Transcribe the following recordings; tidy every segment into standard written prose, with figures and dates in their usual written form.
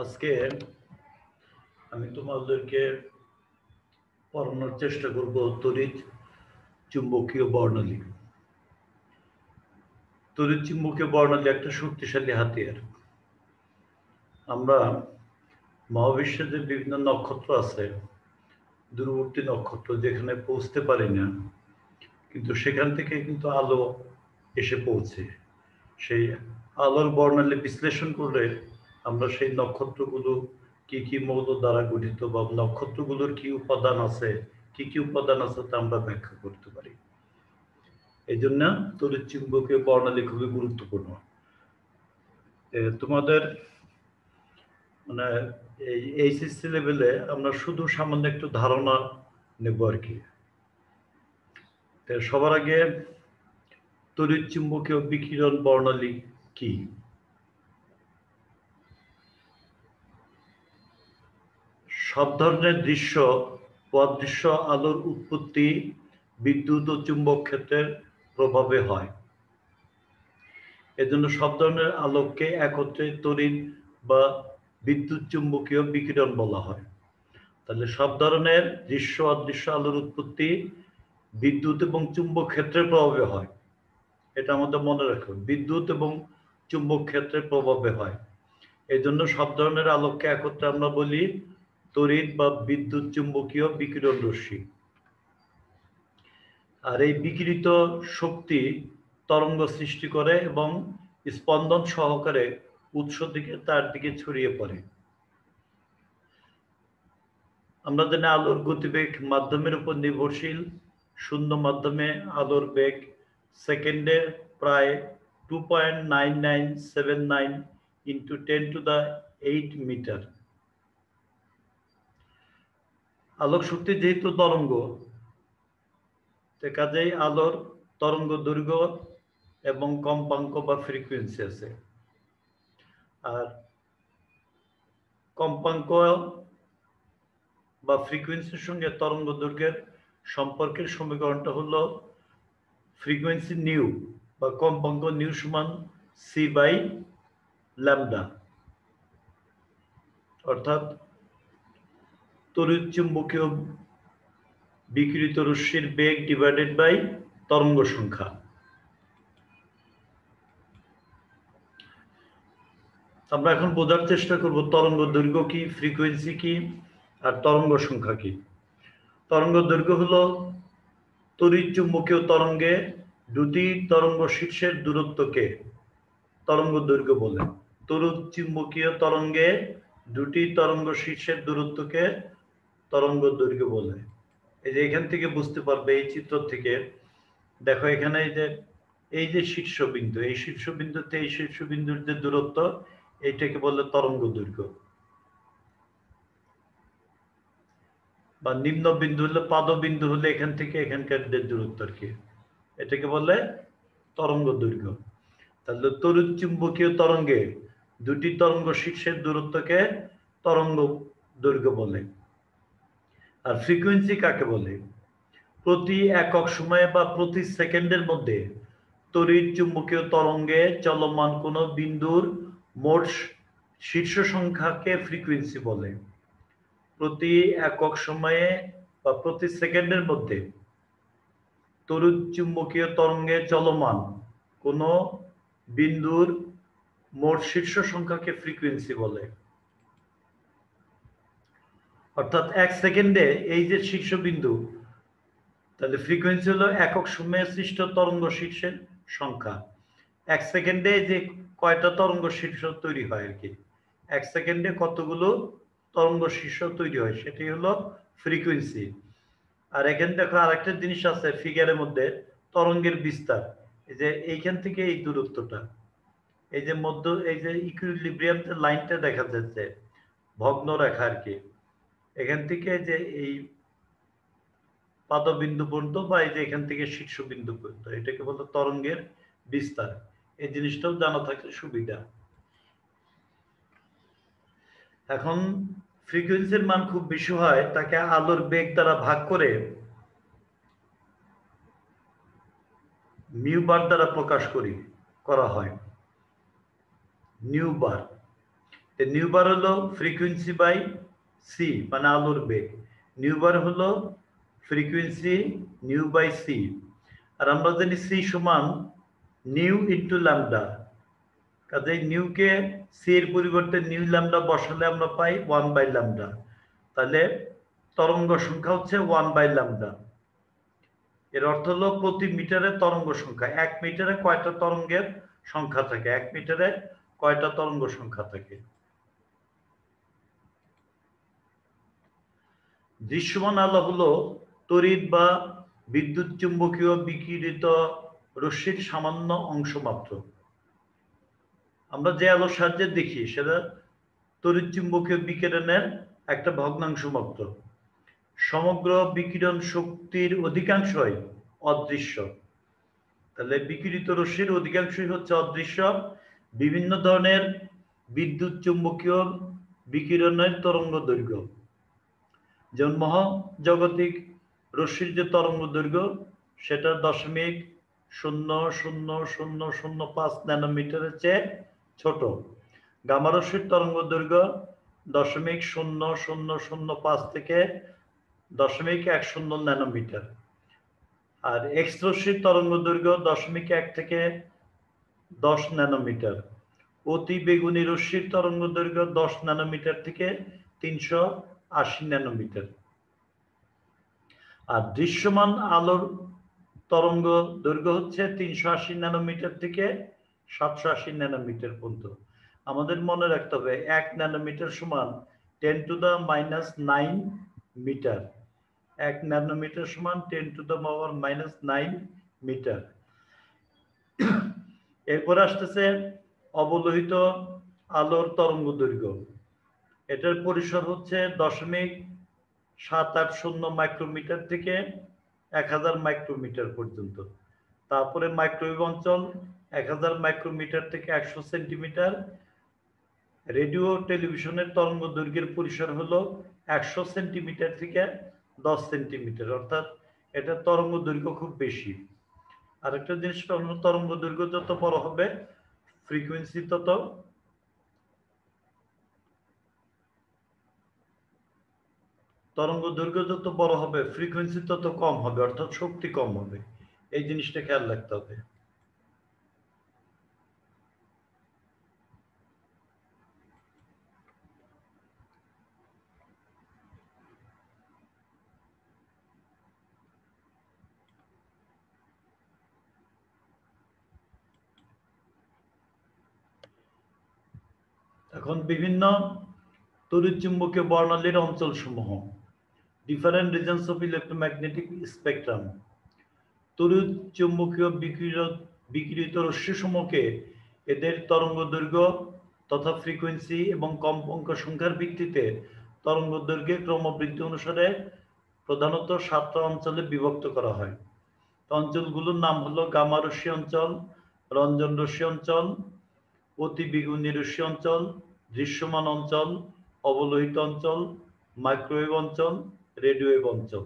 আজকে আমি তোমাদেরকে পড়ানোর চেষ্টা করব তড়িৎ চুম্বকীয় বর্ণালী। তড়িৎ চুম্বকীয় বর্ণালী একটা শক্তিশালী হাতিয়ার। আমরা মহাবিশ্বে যে বিভিন্ন নক্ষত্র আছে, দূরবর্তী নক্ষত্র যেখানে পৌঁছতে পারি না, কিন্তু সেখান থেকে কিন্তু আলো এসে পৌঁছে। সেই আলোর বর্ণালী বিশ্লেষণ করে আমরা সেই নক্ষত্রগুলো কি কি মৌল দ্বারা গঠিত বা নক্ষত্রগুলোর কি উপাদান আছে, কি কি উপাদান আছে তা আমরা ব্যাখ্যা করতে পারি। এই জন্য তড়িৎ চুম্বকীয় বর্ণালী খুবই গুরুত্বপূর্ণ। তোমাদের মানে এই এইচএসসি লেভেলে আমরা শুধু সামান্য একটু ধারণা নেব আর কি। সবার আগে তড়িৎ চুম্বকীয় বিকিরণ বর্ণালী কি? সব ধরনের দৃশ্য বা অদৃশ্য আলোর উৎপত্তি বিদ্যুৎ ও চুম্বক ক্ষেত্রের প্রভাবে হয়। এজন্য সব ধরনের আলোককে একত্রে তড়িৎ বা বিদ্যুৎ চুম্বকীয় বিকিরণ বলা হয়। তাহলে সব ধরনের দৃশ্য অদৃশ্য আলোর উৎপত্তি বিদ্যুৎ এবং চুম্বক ক্ষেত্রের প্রভাবে হয়। এটা আমাদের মনে রাখো, বিদ্যুৎ এবং চুম্বক ক্ষেত্রের প্রভাবে হয়। এই জন্য সব ধরনের আলোককে একত্রে আমরা বলি তড়িৎ বা বিদ্যুৎ চুম্বকীয় বিকিরণ রশ্মি। আর এই বিকিরিত শক্তি তরঙ্গ সৃষ্টি করে এবং স্পন্দন সহকারে উৎস থেকে তার দিকে ছড়িয়ে পড়ে। আমরা জানি আলোর গতিবেগ মাধ্যমের উপর নির্ভরশীল। শূন্য মাধ্যমে আলোর বেগ সেকেন্ডে প্রায় 2.9979 ইন্টু 10⁸ মিটার। আলোক শক্তি যেহেতু তরঙ্গ, কাজেই আলোর তরঙ্গ দৈর্ঘ্য এবং কম্পাঙ্ক বা ফ্রিকোয়েন্সি আছে। আর কম্পাঙ্ক বা ফ্রিকোয়েন্সির সঙ্গে তরঙ্গ দৈর্ঘ্যের সম্পর্কের সমীকরণটা হলো ফ্রিকোয়েন্সি নিউ বা কম্পাঙ্ক নিউ সমান c/λ, অর্থাৎ তড়িৎ চুম্বকীয় বিকিরিত রশ্মির বেগ ডিভাইডেড বাই তরঙ্গ সংখ্যা। আমরা এখন বোঝার চেষ্টা করব তরঙ্গ দৈর্ঘ্য কি, ফ্রিকোয়েন্সি কি, আর তরঙ্গ সংখ্যা কি। তরঙ্গ দৈর্ঘ্য হলো তড়িৎ চুম্বকীয় তরঙ্গে দুটি তরঙ্গ শীর্ষের দূরত্বকে তরঙ্গ দৈর্ঘ্য বলে। তড়িৎ চুম্বকীয় তরঙ্গে দুটি তরঙ্গ শীর্ষের দূরত্বকে তরঙ্গ দৈর্ঘ্য বলে। এই যে এখান থেকে বুঝতে পারবে, এই চিত্র থেকে দেখো, এখানে এই যে শীর্ষবিন্দু, এই শীর্ষবিন্দুতে এই শীর্ষবিন্দুর যে দূরত্ব, এইটাকে বলে তরঙ্গ দৈর্ঘ্য। বা নিম্ন বিন্দু হলে, পাদবিন্দু হলে এখান থেকে এখানকার যে দূরত্ব আর কি, এটাকে বলে তরঙ্গ দৈর্ঘ্য। তাহলে তড়িৎ চুম্বকীয় তরঙ্গে দুটি তরঙ্গ শীর্ষের দূরত্বকে তরঙ্গ দৈর্ঘ্য বলে। আর ফ্রিকোয়েন্সি কাকে বলে? প্রতি একক সময়ে বা প্রতি সেকেন্ডের মধ্যে তড়িৎ চুম্বকীয় তরঙ্গে চলমান কোনো বিন্দুর মোট শীর্ষ সংখ্যাকে ফ্রিকোয়েন্সি বলে। প্রতি একক সময়ে বা প্রতি সেকেন্ডের মধ্যে তড়িৎ চুম্বকীয় তরঙ্গে চলমান কোনো বিন্দুর মোট শীর্ষ সংখ্যাকে ফ্রিকোয়েন্সি বলে। অর্থাৎ এক সেকেন্ডে এই যে শীর্ষবিন্দু, তাহলে ফ্রিকোয়েন্সি হলো একক সময়ে সৃষ্ট তরঙ্গ শীর্ষের সংখ্যা। এক সেকেন্ডে যে কয়টা তরঙ্গ শীর্ষ তৈরি হয় আর কি, এক সেকেন্ডে কতগুলো তরঙ্গ শীর্ষ তৈরি হয়, সেটাই হলো ফ্রিকোয়েন্সি। আর এখানে দেখো আরেকটা জিনিস আছে ফিগারের মধ্যে, তরঙ্গের বিস্তার। এই যে এইখান থেকে এই দূরত্বটা, এই যে মধ্য, এই যে ইকুইলিব্রিয়াম লাইনটা দেখা যাচ্ছে, ভগ্ন রেখা আর কি, এখান থেকে যে এই পাদবিন্দু পর্যন্ত বা এই যে এখান থেকে শীর্ষবিন্দু পর্যন্ত, এটাকে বলে তরঙ্গের বিস্তার। এই জিনিসটাও জানা থাকলে সুবিধা। এখন ফ্রিকোয়েন্সির মান খুব বেশি হয়, তাকে আলোর বেগ দ্বারা ভাগ করে মিউ বার দ্বারা প্রকাশ করা হয়। নিউ বার। নিউ বার হলো ফ্রিকোয়েন্সি বাই সি, মানে আলোর বেগ। নিউ বার হলো ফ্রিকোয়েন্সি নিউ বাই সি। আর আমরা জানি সি সমান নিউ ইন্টু ল্যামডা। কাজেই নিউকে সি এর পরিবর্তে নিউ ল্যামডা বসালে আমরা পাই 1/λ। তাহলে তরঙ্গ সংখ্যা হচ্ছে 1/λ। এর অর্থ হলো প্রতি মিটারে তরঙ্গ সংখ্যা। 1 মিটারে কয়টা তরঙ্গের সংখ্যা থাকে? 1 মিটারে কয়টা তরঙ্গ সংখ্যা থাকে? দৃশ্যমান আলো হলো তড়িৎ বা বিদ্যুৎ চুম্বকীয় বিকিরিত রশ্মির সামান্য অংশ মাত্র। আমরা যে আলোর সাহায্যে দেখি সেটা তড়িৎ চুম্বকীয় বিকিরণের একটা ভগ্নাংশ মাত্র। সমগ্র বিকিরণ শক্তির অধিকাংশই অদৃশ্য। তাহলে বিকিরিত রশ্মির অধিকাংশই হচ্ছে অদৃশ্য। বিভিন্ন ধরনের বিদ্যুৎ চুম্বকীয় বিকিরণের তরঙ্গ দৈর্ঘ্য, যেমন মহাজাগতিক রশ্মির যে তরঙ্গ দৈর্ঘ্য সেটা 0.00005 ন্যানোমিটারের চেয়ে ছোট। গামা রশ্মির তরঙ্গ দৈর্ঘ্য 0.0005 থেকে 0.10 ন্যানোমিটার। আর এক্স রশ্মির তরঙ্গ দৈর্ঘ্য 0.1 থেকে 10 ন্যানোমিটার। অতি বেগুনি রশ্মির তরঙ্গ দৈর্ঘ্য 10 ন্যানোমিটার থেকে 380 ন্যানোমিটার। আর দৃশ্যমান আলোর তরঙ্গ দৈর্ঘ্য হচ্ছে 380 ন্যানোমিটার থেকে 780 ন্যানোমিটার পর্যন্ত। আমাদের মনে রাখতে হবে 1 ন্যানোমিটার সমান 10⁻⁹ মিটার। 1 ন্যানোমিটার সমান 10⁻⁹ মিটার। এরপর আসতেছে অবলোহিত আলোর তরঙ্গ দৈর্ঘ্য। এটার পরিসর হচ্ছে 0.780 মাইক্রোমিটার থেকে 1000 মাইক্রোমিটার পর্যন্ত। তারপরে মাইক্রোওয়েভ অঞ্চল 1000 মাইক্রোমিটার থেকে 100 সেন্টিমিটার। রেডিও টেলিভিশনের তরঙ্গ দৈর্ঘ্যের পরিসর হলো 100 সেন্টিমিটার থেকে 10 সেন্টিমিটার, অর্থাৎ এটা তরঙ্গ দৈর্ঘ্য খুব বেশি। আরেকটা জিনিস হলো তরঙ্গ দৈর্ঘ্য যত বড় হবে ফ্রিকোয়েন্সি তত তরঙ্গ দৈর্ঘ্য যত বড় হবে ফ্রিকোয়েন্সি তত কম হবে, অর্থাৎ শক্তি কম হবে। এই জিনিসটা খেয়াল রাখতে হবে। এখন বিভিন্ন তড়িৎচুম্বকীয় বর্ণালীর অঞ্চলসমূহ, different reasons of electromagnetic spectrum. তড়িৎ চুম্বকীয় বিকিরিত রশ্মিসমূহকে এদের তরঙ্গ দৈর্ঘ্য তথা ফ্রিকোয়েন্সি এবং কম্পাঙ্ক সংখ্যার ভিত্তিতে তরঙ্গ দৈর্ঘ্যের ক্রমবৃদ্ধি অনুসারে প্রধানত 7টা অঞ্চলে বিভক্ত করা হয়। অঞ্চলগুলোর নাম হলো গামা রশ্মি অঞ্চল, রঞ্জন রশ্মি অঞ্চল, অতি বেগুনি রশ্মি অঞ্চল, দৃশ্যমান অঞ্চল, অবলোহিত অঞ্চল, মাইক্রোওয়েভ অঞ্চল, রেডিওওয়েভ অঞ্চল।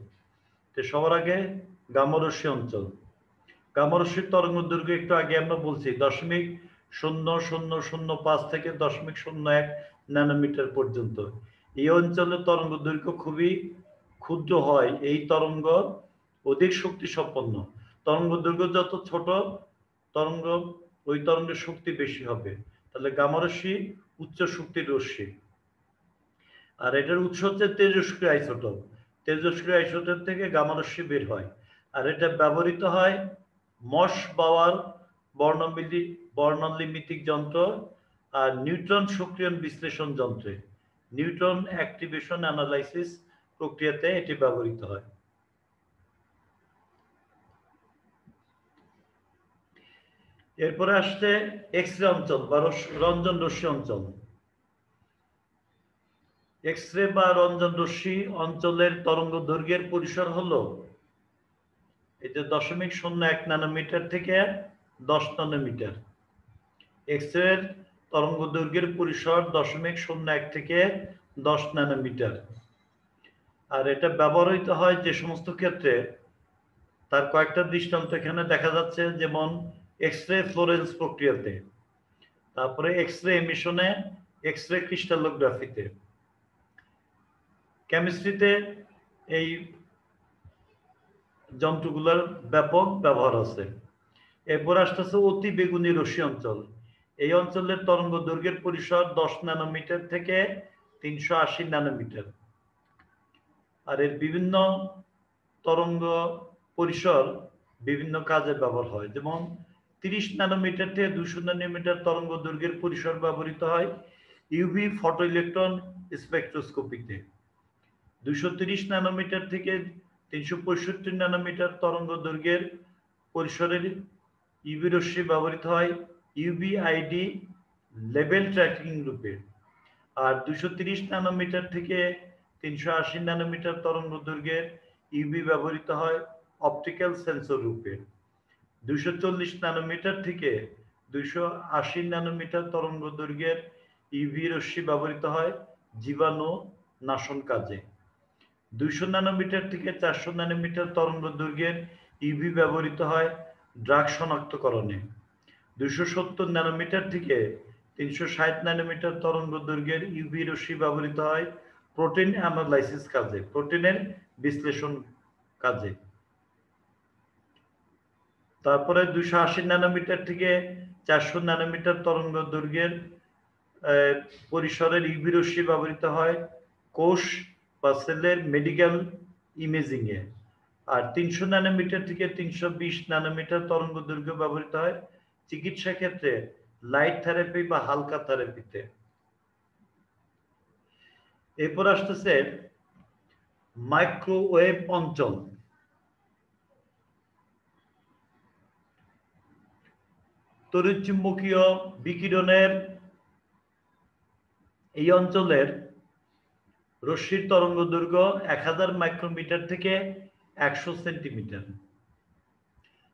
তো সবার আগে গামা রশ্মি অঞ্চল। গামা রশ্মির তরঙ্গ দৈর্ঘ্য একটু আগে আমরা বলছি 0.0005 থেকে 0.01 ন্যানোমিটার পর্যন্ত। এই অঞ্চলে তরঙ্গ দৈর্ঘ্য খুবই ক্ষুদ্র হয়। এই তরঙ্গ অধিক শক্তি সম্পন্ন। তরঙ্গ দৈর্ঘ্য যত ছোট তরঙ্গ ওই তরঙ্গের শক্তি বেশি হবে। তাহলে গামা রশ্মি উচ্চ শক্তির রশ্মি। আর এটার উৎস হচ্ছে তেজস্ক্রিয় আইসোটোপ। তেজস্ক্রিয় আইসোটোপ থেকে গামা রশ্মি বের হয়। আর এটা ব্যবহৃত হয় মশ বাওয়ার বর্ণালিমিতিক যন্ত্র আর নিউট্রন সক্রিয়ণ বিশ্লেষণ যন্ত্রে, নিউট্রন অ্যাক্টিভেশন অ্যানালাইসিস প্রক্রিয়াতে এটি ব্যবহৃত হয়। এরপরে আসছে এক্স রে অঞ্চল বা রঞ্জন রশ্মি অঞ্চল। এক্স রে বা রঞ্জন রশ্মি অঞ্চলের তরঙ্গ দৈর্ঘ্যের পরিসর হলো এই যে 0.01 ন্যানোমিটার থেকে 10 ন্যানোমিটার। এক্স রে তরঙ্গ দৈর্ঘ্যের পরিসর 0.01 থেকে 10 ন্যানোমিটার। আর এটা ব্যবহৃত হয় যে সমস্ত ক্ষেত্রে, তার কয়েকটা দৃষ্টান্ত এখানে দেখা যাচ্ছে, যেমন এক্স রে ফ্লোরেন্স প্রক্রিয়াতে, তারপরে এক্স রে এমিশনে এক্স রে ক্রিস্টালোগ্রাফিতে। কেমিস্ট্রিতে এই যন্ত্রগুলোর ব্যাপক ব্যবহার আছে। এরপর আসতেছে অতি বেগুনি রশ্মি অঞ্চল। এই অঞ্চলের তরঙ্গ দৈর্ঘ্যের পরিসর 10 ন্যানোমিটার থেকে 380 ন্যানোমিটার। আর এর বিভিন্ন তরঙ্গ পরিসর বিভিন্ন কাজে ব্যবহার হয়। যেমন 30 ন্যানোমিটার থেকে 200 ন্যানোমিটার তরঙ্গ দৈর্ঘ্যের পরিসর ব্যবহৃত হয় ইউভি ফটো ইলেকট্রন স্পেকট্রোস্কোপিতে। 230 ন্যানোমিটার থেকে 365 ন্যানোমিটার তরঙ্গ দৈর্ঘ্যের পরিসরের ইউভি রশ্মি ব্যবহৃত হয় ইউভিআইডি লেভেল ট্র্যাকিং রূপে। আর 230 ন্যানোমিটার থেকে 380 ন্যানোমিটার তরঙ্গ দৈর্ঘ্যের ইউভি ব্যবহৃত হয় অপটিক্যাল সেন্সর রূপে। 240 ন্যানোমিটার থেকে 280 ন্যানোমিটার তরঙ্গ দৈর্ঘ্যের ইউভি রশ্মি ব্যবহৃত হয় জীবাণু নাশন কাজে। 200 ন্যানোমিটার থেকে 400 ন্যানোমিটার তরঙ্গ দৈর্ঘ্যের ইউভি ব্যবহৃত হয় ড্রাগ শনাক্তকরণে। 270 ন্যানোমিটার থেকে 360 ন্যানোমিটার তরঙ্গ দৈর্ঘ্যের ইউভি রশ্মি ব্যবহৃত হয় প্রোটিন অ্যানালাইসিস কাজে, প্রোটিনের বিশ্লেষণ কাজে। তারপরে 280 ন্যানোমিটার থেকে 400 ন্যানোমিটার তরঙ্গ দৈর্ঘ্যের পরিসরের ইউভি রশ্মি ব্যবহৃত হয় কোষ বা সেলের মেডিকেল ইমেজিং এ। আর 300 ন্যানোমিটার থেকে 320 ন্যানোমিটার তরঙ্গ দৈর্ঘ্য ব্যবহৃত হয় চিকিৎসা ক্ষেত্রে লাইট থেরাপি বা হালকা থেরাপিতে। এরপর আসতেছে মাইক্রোওয়েভ অঞ্চল। তড়িৎচুম্বকীয় বিকিরণের এই অঞ্চলের রশ্মির তরঙ্গ দৈর্ঘ্য 1000 মাইক্রোমিটার থেকে 100 সেন্টিমিটার।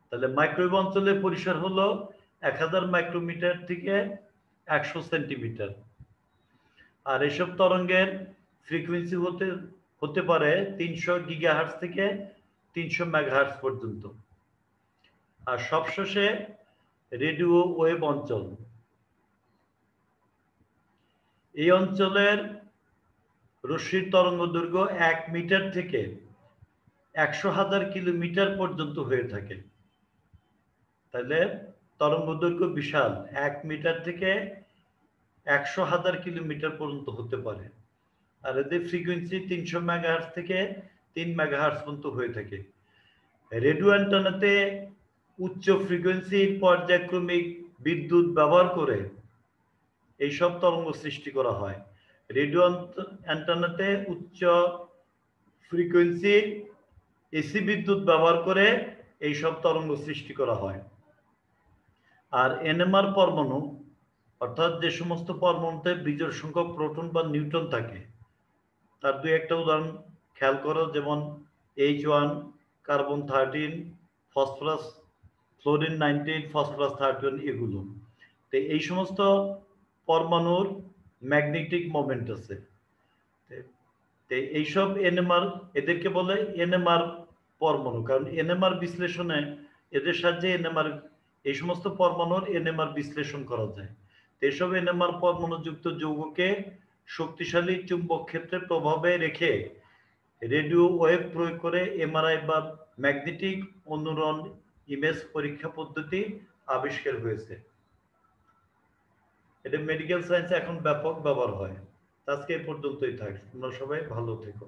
তাহলে মাইক্রোওয়েভ অঞ্চলের পরিসর হলো 1000 মাইক্রোমিটার থেকে 100 সেন্টিমিটার। আর এসব তরঙ্গের ফ্রিকোয়েন্সি হতে পারে 300 গিগাহার্টজ থেকে 300 মেগাহার্টজ পর্যন্ত। আর সবশেষে রেডিও ওয়েভ অঞ্চল। এই অঞ্চলের রশ্মির তরঙ্গ দৈর্ঘ্য 1 মিটার থেকে 100,000 কিলোমিটার পর্যন্ত হয়ে থাকে। তাহলে তরঙ্গ দৈর্ঘ্য বিশাল, 1 মিটার থেকে 100,000 কিলোমিটার পর্যন্ত হতে পারে। আর এদের ফ্রিকোয়েন্সি 300 মেগাহার্টজ থেকে 3 মেগাহার্টজ পর্যন্ত হয়ে থাকে। রেডিও অ্যান্টেনাতে উচ্চ ফ্রিকোয়েন্সির পর্যায়ক্রমিক বিদ্যুৎ ব্যবহার করে এইসব তরঙ্গ সৃষ্টি করা হয়। রেডিও অ্যান্টেনাতে উচ্চ ফ্রিকোয়েন্সির এসি বিদ্যুৎ ব্যবহার করে এইসব তরঙ্গ সৃষ্টি করা হয়। আর এনএমআর পরমাণু, অর্থাৎ যে সমস্ত পরমাণুতে বিজোড় সংখ্যক প্রোটন বা নিউট্রন থাকে, তার দুই একটা উদাহরণ খেয়াল করো, যেমন H1, carbon 13, phosphorus fluorine 19, phosphorus 31, এগুলো। তো এই সমস্ত পরমাণুর ম্যাগনেটিক মোমেন্ট আছে। এইসব এনএমআর, এদেরকে বলে এনএমআর পরমাণু, কারণ এনএমআর বিশ্লেষণে এদের সাহায্যে এই সমস্ত পরমাণুর এনএমআর বিশ্লেষণ করা যায়। এসব এনএমআর পরমাণু যুক্ত যৌগকে শক্তিশালী চুম্বক ক্ষেত্রে প্রভাবে রেখে রেডিও ওয়েভ প্রয়োগ করে এমআরআই বা ম্যাগনেটিক অনুরণ ইমেজ পরীক্ষা পদ্ধতি আবিষ্কার হয়েছে। এটা মেডিকেল সায়েন্সে এখন ব্যাপক ব্যবহার হয়। আজকে এই পর্যন্তই থাক। তোমরা সবাই ভালো থেকো।